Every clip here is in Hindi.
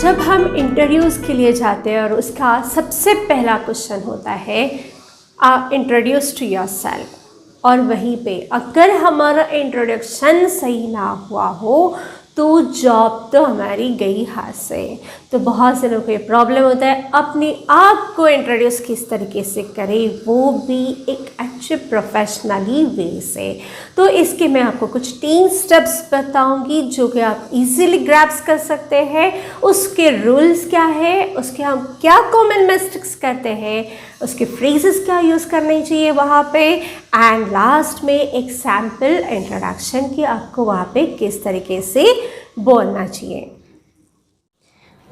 जब हम इंटरव्यूज़ के लिए जाते हैं और उसका सबसे पहला क्वेश्चन होता है इंट्रोड्यूस टू योरसेल्फ, और वहीं पे अगर हमारा इंट्रोडक्शन सही ना हुआ हो तो जॉब तो हमारी गई हाथ से। तो बहुत से लोगों को ये प्रॉब्लम होता है अपने आप को इंट्रोड्यूस किस तरीके से करें, वो भी एक अच्छे प्रोफेशनली वे से। तो इसके मैं आपको कुछ 3 स्टेप्स बताऊंगी जो कि आप इजीली ग्रैप्स कर सकते हैं। उसके रूल्स क्या है, उसके हम क्या कॉमन मिस्टेक्स करते हैं, उसके फ्रेजेस क्या यूज़ करने चाहिए वहाँ पे, एंड लास्ट में एक सैम्पल इंट्रोडक्शन की आपको वहाँ पे किस तरीके से बोलना चाहिए।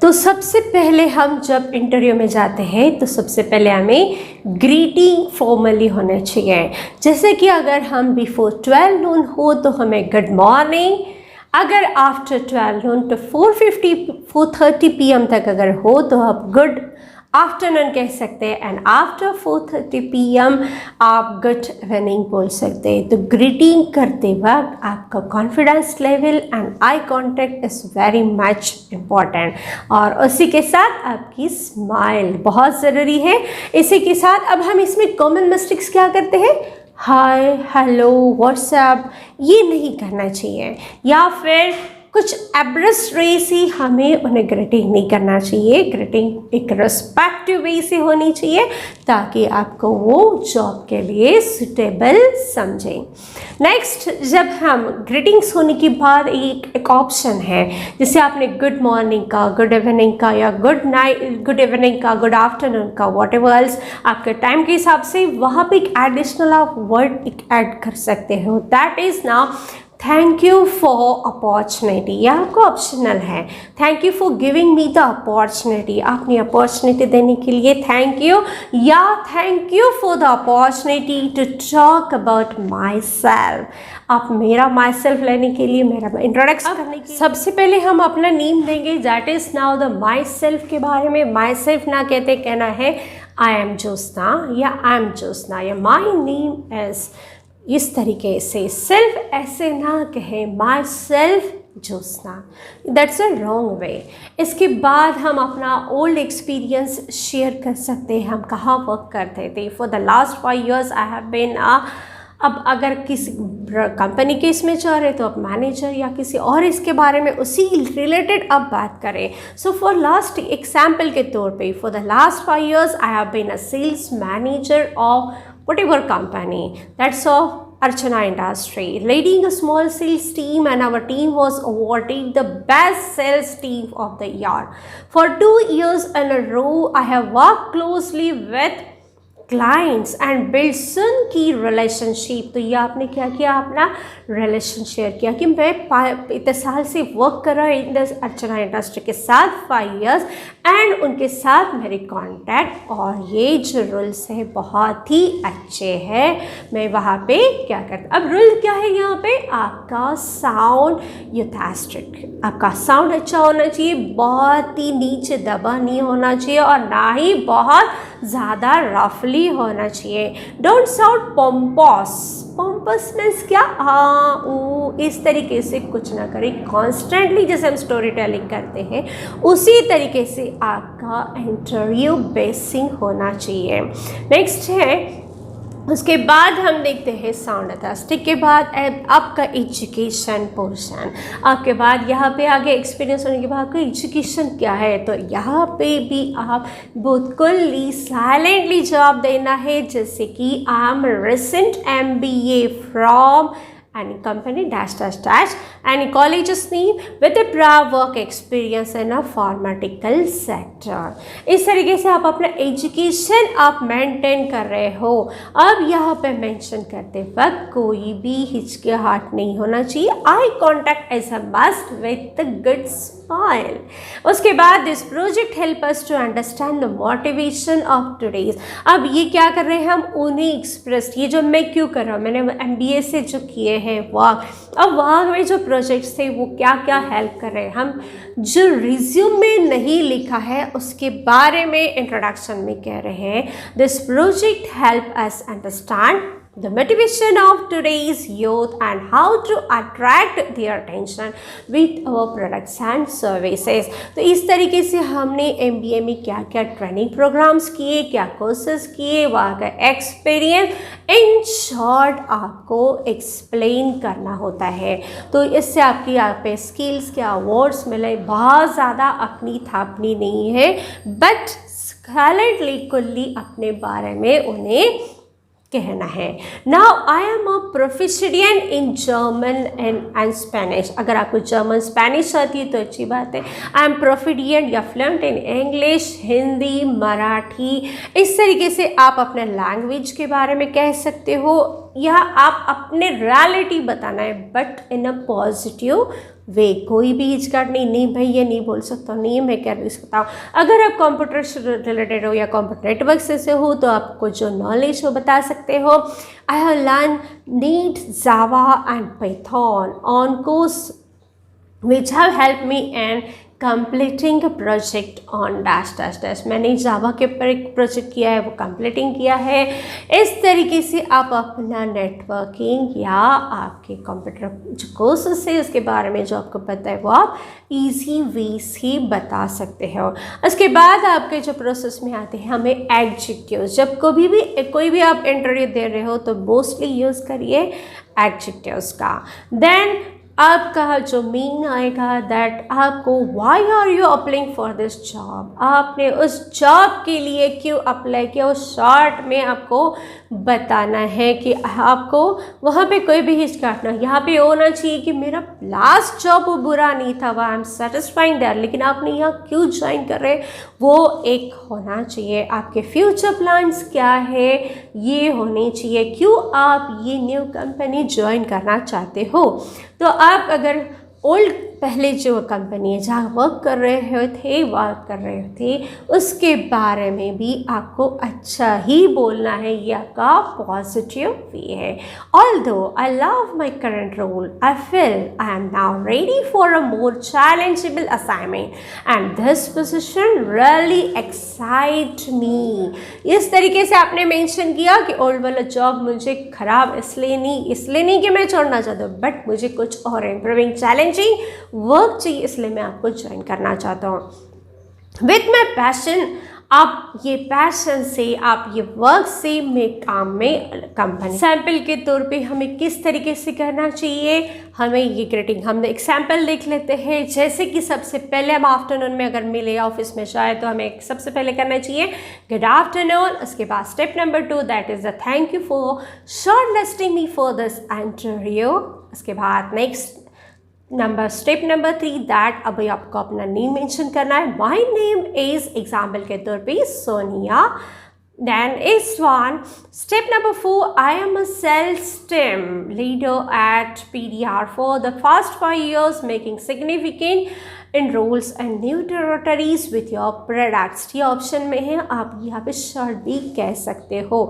तो सबसे पहले हम जब इंटरव्यू में जाते हैं तो सबसे पहले हमें ग्रीटिंग फॉर्मली होने चाहिए। जैसे कि अगर हम बिफोर 12 नून हो तो हमें गुड मॉर्निंग, अगर आफ्टर 12 नून तो 4:30 PM तक अगर हो तो आप गुड आफ्टरनून कह सकते हैं, एंड आफ्टर 4:30 PM आप गुड इवनिंग बोल सकते हैं। तो ग्रीटिंग करते वक्त आपका confidence level and eye contact is very much important, और उसी के साथ आपकी स्माइल बहुत ज़रूरी है। इसी के साथ अब हम इसमें कॉमन मिस्टेक्स क्या करते हैं, हाय, हेलो, व्हाट्सएप, ये नहीं करना चाहिए, या फिर कुछ एब्रस वे से हमें उन्हें ग्रीटिंग नहीं करना चाहिए। ग्रीटिंग एक रिस्पेक्टिव वे से होनी चाहिए ताकि आपको वो जॉब के लिए सुटेबल समझें। नेक्स्ट, जब हम ग्रीटिंग्स होने के बाद एक ऑप्शन है, जैसे आपने गुड मॉर्निंग का, गुड इवनिंग का, या गुड नाइट, गुड इवनिंग का, गुड आफ्टरनून का, वॉट एवर एल्स आपके टाइम के हिसाब से वहाँ पे एक एडिशनल आप वर्ड एक ऐड कर सकते हो, that is now thank you for opportunity. यह आपको ऑप्शनल है। Thank you for giving me the opportunity, आपने अपॉर्चुनिटी देने के लिए थैंक यू, या thank you for the opportunity to talk about myself, आप मेरा माई सेल्फ लेने के लिए, मेरा इंट्रोडक्शन करने के लिए सबसे पहले हम अपना नेम देंगे, that is now the my self के बारे में। माई सेल्फ ना कहते कहना है आई एम ज्योत्सना, या आई एम ज्योत्सना, या माई नेम इज़, इस तरीके से। सेल्फ ऐसे ना कहें, my self Jyotsna, that's a wrong way. इसके बाद हम अपना ओल्ड एक्सपीरियंस शेयर कर सकते हैं, हम कहाँ वर्क करते थे। For the last 5 years I have been अब अगर किसी कंपनी के इसमें चाह रहे तो आप मैनेजर या किसी और इसके बारे में उसी रिलेटेड अब बात करें। सो फॉर लास्ट एग्जाम्पल के तौर पे, for the last 5 years I have been a sales manager of whatever company, that's of Archana Industry, leading a small sales team, and our team was awarded the best sales team of the year. For 2 years in a row, I have worked closely with clients and build soon key relationship. तो ये आपने क्या किया, अपना रिलेशन शेयर किया कि मैं इतने साल से वर्क कर रहा हूँ इन द अर्चना इंडस्ट्री के साथ 5 years, एंड उनके साथ मेरे कांटेक्ट और ये जो रूल्स है बहुत ही अच्छे हैं। मैं वहाँ पे क्या करता, अब रूल क्या है यहाँ पे, आपका साउंड यूथेस्टिक, आपका साउंड अच्छा होना चाहिए, बहुत ही नीचे दबा नहीं होना चाहिए और ना ही बहुत ज़्यादा रफली होना चाहिए। डोंट साउंड पोम्पस, पोम्पस मीन्स क्या, इस तरीके से कुछ ना करें। कॉन्स्टेंटली जैसे हम स्टोरी टेलिंग करते हैं उसी तरीके से आपका इंटरव्यू बेसिंग होना चाहिए। नेक्स्ट है, उसके बाद हम देखते हैं साउंड अथेस्टिक के बाद आपका एजुकेशन पोर्शन, आपके बाद यहाँ पे आगे एक्सपीरियंस होने के बाद आपका एजुकेशन क्या है। तो यहाँ पे भी आप बिल्कुल साइलेंटली जवाब देना है, जैसे कि I am recent MBA from any company dash dash dash any college's name with a prior work experience in a pharmaceutical sector। इस तरीके से आप अपना एजुकेशन आप मेंटेन कर रहे हो। अब यहाँ पे मेंशन करते वक्त कोई भी हिचकिचाहट नहीं होना चाहिए। I contact as a must with the good smile. उसके बाद this project help us to understand the motivation of today's. अब ये क्या कर रहे हैं हम, उन्हें एक्सप्रेस, ये जो मैं क्यों कर रहा हूँ, मैंने MBA से जो किए हैं वर्क, अब वर्क में जो प्रोजेक्ट्स थे वो क्या क्या हेल्प कर रहे हैं, हम जो रिज्यूम में नहीं लिखा है उसके बारे में इंट्रोडक्शन में कह रहे हैं। This project help us understand the motivation of today's youth and how to attract their attention with our products and services। तो इस तरीके से हमने MBA में क्या क्या ट्रेनिंग प्रोग्राम्स किए, क्या कोर्सेज किए, वहाँ का एक्सपीरियंस इन शॉर्ट आपको एक्सप्लेन करना होता है। तो इससे आपकी यहाँ पे स्किल्स के अवार्ड्स मिले, बहुत ज़्यादा अपनी थापनी नहीं है, बट सैलेंटली कुल्ली अपने बारे में उन्हें कहना है। Now I am a proficient in German and Spanish. अगर आपको जर्मन स्पेनिश आती है तो अच्छी बात है। आई एम प्रोफिशिएंट या fluent in English, Hindi, Marathi. इस तरीके से आप अपने लैंग्वेज के बारे में कह सकते हो, या आप अपने रियलिटी बताना है but in a positive way. कोई भी हिचकाट नहीं भाई ये नहीं बोल सकता, नहीं मैं क्या नहीं सकता हूँ। अगर आप कंप्यूटर से रिलेटेड हो या कंप्यूटर नेटवर्क से हो तो आपको जो नॉलेज हो बता सकते हो। I have learnt, Java and Python on course which have helped me in completing a project on dash dash dash। मैंने जावा के ऊपर एक प्रोजेक्ट किया है, वो कंप्लीटिंग किया है। इस तरीके से आप अपना नेटवर्किंग या आपके कंप्यूटर जो कोर्सेस है उसके बारे में जो आपको पता है वो आप इजी वे से बता सकते हो। उसके बाद आपके जो प्रोसेस में आते हैं हमें एडजेक्टिव्स। जब कोई भी आप इंटरव्यू दे रहे हो तो मोस्टली यूज़ करिए एडजेक्टिव्स का। देन आपका जो मीन आएगा दैट आपको why are you applying for this job, आपने उस जॉब के लिए क्यों अप्लाई किया, उस शॉर्ट में आपको बताना है कि आपको वहाँ पे कोई भी हिचकाटना, यहाँ पे होना चाहिए कि मेरा लास्ट जॉब वो बुरा नहीं था, वो आई एम सेटिस्फाइंग दैट, लेकिन आपने यहाँ क्यों ज्वाइन कर रहे, वो एक होना चाहिए। आपके फ्यूचर प्लान्स क्या है ये होने चाहिए, क्यों आप ये न्यू कंपनी ज्वाइन करना चाहते हो। तो आप अगर ओल्ड पहले जो कंपनी है जहाँ वर्क कर रहे थे उसके बारे में भी आपको अच्छा ही बोलना है, ये आपका पॉजिटिव वे है। Although I love my current role, I feel I am now ready for a more challengeable assignment and this position really excite me. इस तरीके से आपने मेंशन किया कि ओल्ड वाला जॉब मुझे ख़राब इसलिए नहीं कि मैं छोड़ना चाहता हूँ, बट मुझे कुछ और इम्प्रूविंग चैलेंजिंग वर्क चाहिए, इसलिए मैं आपको ज्वाइन करना चाहता हूँ। विथ माई पैशन, आप ये पैशन से आप ये वर्क से मैं काम में कंपनी सैम्पल के तौर पे हमें किस तरीके से करना चाहिए, हमें ये ग्रीटिंग हम एग्जाम्पल देख लेते हैं। जैसे कि सबसे पहले हम आफ्टरनून में अगर मिले ऑफिस में जाए तो हमें सबसे पहले करना चाहिए गुड आफ्टरनून। उसके बाद step number 2 that is the thank you for shortlisting me for this interview. उसके बाद नेक्स्ट स्टेप नंबर 3 दैट अभी आपको अपना नेम मेंशन करना है। माई नेम इज एग्जाम्पल के तौर पे Sonia. Then is one step number 4 I am a sales team leader at PDR for the past 5 years making significant inroads and new territories with your products। ये ऑप्शन में है, आप यहाँ पे शॉर्ट भी कह सकते हो।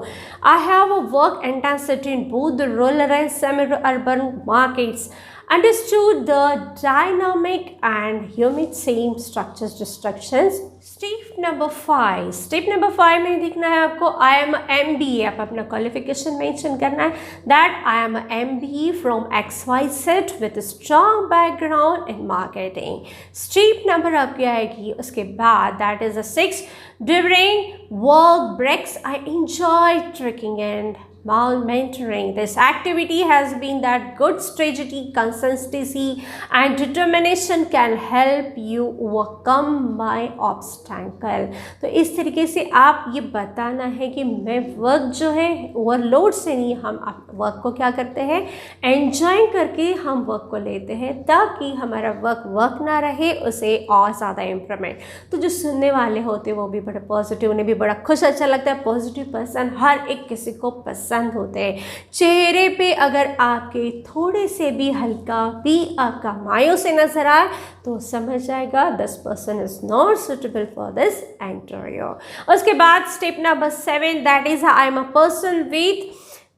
I have a work intensity in both the rural and semi-urban markets, understood the dynamic and humid same structures distractions। Step number 5 में दिखना है आपको आई एम MBA, आप अपना क्वालिफिकेशन मेंशन करना है that I am MBA from XYZ with strong background in marketing. Step number आपकी आएगी उसके बाद that is 6 during work breaks I enjoy trekking and mentoring। This activity has been that good strategy, consistency and determination can help you overcome my obstacle। तो इस तरीके से आप ये बताना है कि मैं वर्क जो है ओवरलोड से नहीं, हम वर्क को क्या करते हैं एंजॉय करके हम वर्क को लेते हैं ताकि हमारा वर्क ना रहे, उसे और ज़्यादा इम्प्रूवमेंट। तो जो सुनने वाले होते हैं वो भी बड़ा पॉजिटिव, उन्हें भी बड़ा खुश अच्छा लगता है। पॉजिटिव पर्सन हर एक किसी को पसंद होते हैं। चेहरे पे अगर आपके थोड़े से भी हल्का भी आपका मायूस से नजर आए तो समझ जाएगा this person is not suitable for this interview. उसके बाद step number 7 that is I am a person with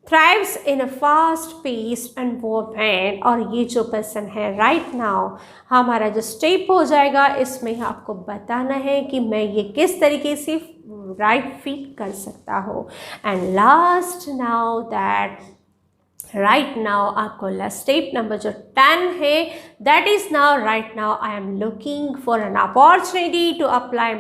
thrives in a fast paced environment. और ये जो पर्सन है राइट नाउ हमारा जो स्टेप हो जाएगा इसमें आपको बताना है कि मैं ये किस तरीके से राइट फिट कर सकता हो। And last now that right now आपको स्टेप नंबर जो 10 है, that is now right now I am looking for an opportunity to apply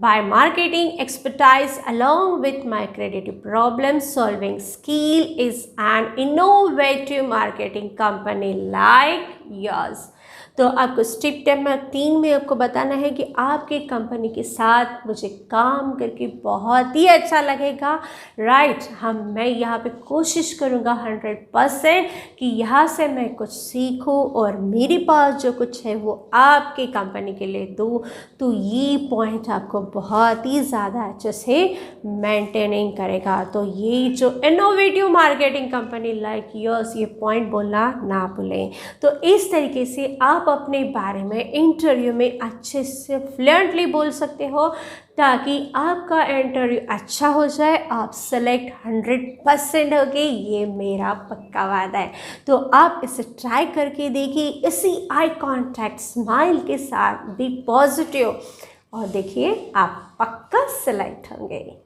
by marketing expertise along with my creative problem solving skill is an innovative marketing company like yours। तो आपको स्टेप नंबर 3 में आपको बताना है कि आपके कंपनी के साथ मुझे काम करके बहुत ही अच्छा लगेगा, राइट। मैं यहाँ पे कोशिश करूँगा 100% कि यहाँ से मैं कुछ सीखूँ और मेरे पास जो कुछ है वो आपकी कंपनी के लिए दूँ। तो ये पॉइंट आपको बहुत ही ज़्यादा अच्छे से मेंटेनिंग करेगा। तो ये जो innovative marketing company like yours, ये पॉइंट बोलना ना भूलें। तो इस तरीके से आप अपने बारे में इंटरव्यू में अच्छे से फ्लुएंटली बोल सकते हो ताकि आपका इंटरव्यू अच्छा हो जाए, आप सेलेक्ट 100% होगे, ये मेरा पक्का वादा है। तो आप इसे ट्राई करके देखिए, इसी आई कॉन्टैक्ट स्माइल के साथ, बी पॉजिटिव और देखिए आप पक्का सेलेक्ट होंगे।